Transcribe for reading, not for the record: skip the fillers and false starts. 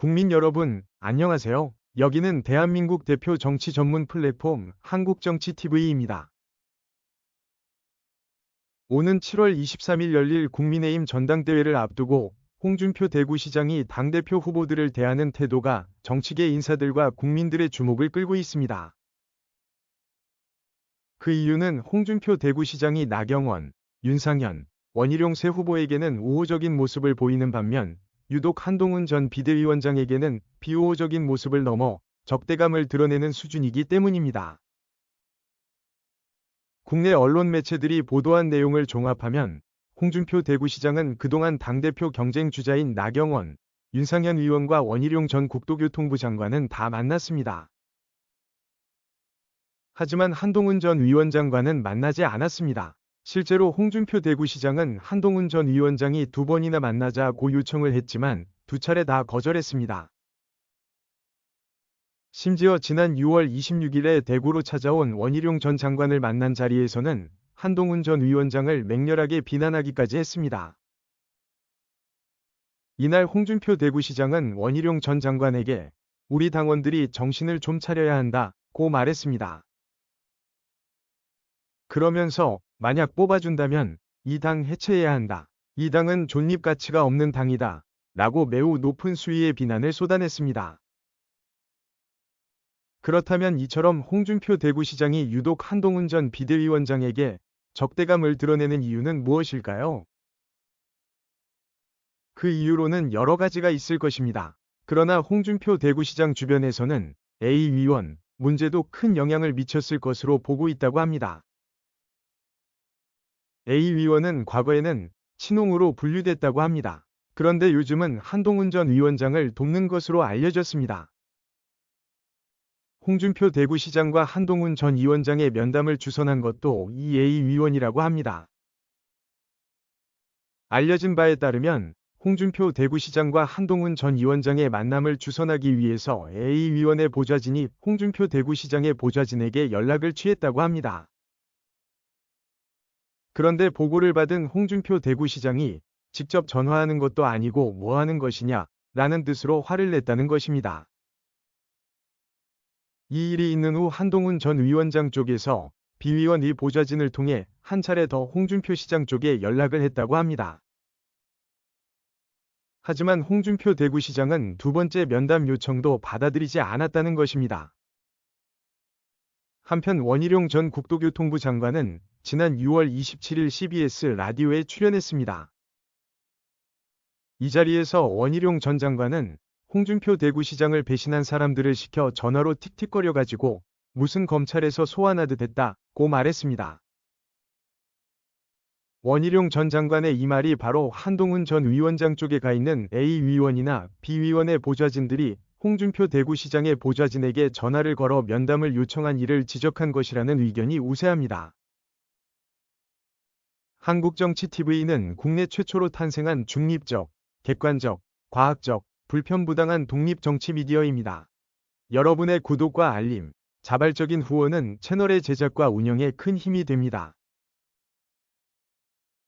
국민 여러분, 안녕하세요. 여기는 대한민국 대표 정치 전문 플랫폼 한국정치TV입니다. 오는 7월 23일 열릴 국민의힘 전당대회를 앞두고 홍준표 대구시장이 당대표 후보들을 대하는 태도가 정치계 인사들과 국민들의 주목을 끌고 있습니다. 그 이유는 홍준표 대구시장이 나경원, 윤상현, 원희룡 세 후보에게는 우호적인 모습을 보이는 반면 유독 한동훈 전 비대위원장에게는 비우호적인 모습을 넘어 적대감을 드러내는 수준이기 때문입니다. 국내 언론 매체들이 보도한 내용을 종합하면 홍준표 대구시장은 그동안 당대표 경쟁 주자인 나경원, 윤상현 의원과 원희룡 전 국토교통부 장관은 다 만났습니다. 하지만 한동훈 전 위원장과는 만나지 않았습니다. 실제로 홍준표 대구시장은 한동훈 전 위원장이 2번이나 만나자고 요청을 했지만 2차례 다 거절했습니다. 심지어 지난 6월 26일에 대구로 찾아온 원희룡 전 장관을 만난 자리에서는 한동훈 전 위원장을 맹렬하게 비난하기까지 했습니다. 이날 홍준표 대구시장은 원희룡 전 장관에게 우리 당원들이 정신을 좀 차려야 한다고 말했습니다. 그러면서 만약 뽑아준다면 이 당 해체해야 한다. 이 당은 존립 가치가 없는 당이다. 라고 매우 높은 수위의 비난을 쏟아냈습니다. 그렇다면 이처럼 홍준표 대구시장이 유독 한동훈 전 비대위원장에게 적대감을 드러내는 이유는 무엇일까요? 그 이유로는 여러 가지가 있을 것입니다. 그러나 홍준표 대구시장 주변에서는 A 위원 문제도 큰 영향을 미쳤을 것으로 보고 있다고 합니다. A 위원은 과거에는 친홍으로 분류됐다고 합니다. 그런데 요즘은 한동훈 전 위원장을 돕는 것으로 알려졌습니다. 홍준표 대구시장과 한동훈 전 위원장의 면담을 주선한 것도 이 A 위원이라고 합니다. 알려진 바에 따르면 홍준표 대구시장과 한동훈 전 위원장의 만남을 주선하기 위해서 A 위원의 보좌진이 홍준표 대구시장의 보좌진에게 연락을 취했다고 합니다. 그런데 보고를 받은 홍준표 대구시장이 직접 전화하는 것도 아니고 뭐 하는 것이냐 라는 뜻으로 화를 냈다는 것입니다. 이 일이 있는 후 한동훈 전 위원장 쪽에서 비위원 이 보좌진을 통해 한 차례 더 홍준표 시장 쪽에 연락을 했다고 합니다. 하지만 홍준표 대구시장은 2번째 면담 요청도 받아들이지 않았다는 것입니다. 한편 원희룡 전 국토교통부 장관은 지난 6월 27일 CBS 라디오에 출연했습니다. 이 자리에서 원희룡 전 장관은 홍준표 대구시장을 배신한 사람들을 시켜 전화로 틱틱거려가지고 무슨 검찰에서 소환하듯 했다고 말했습니다. 원희룡 전 장관의 이 말이 바로 한동훈 전 위원장 쪽에 가 있는 A 위원이나 B 위원의 보좌진들이 홍준표 대구시장의 보좌진에게 전화를 걸어 면담을 요청한 일을 지적한 것이라는 의견이 우세합니다. 한국정치TV는 국내 최초로 탄생한 중립적, 객관적, 과학적, 불편부당한 독립정치 미디어입니다. 여러분의 구독과 알림, 자발적인 후원은 채널의 제작과 운영에 큰 힘이 됩니다.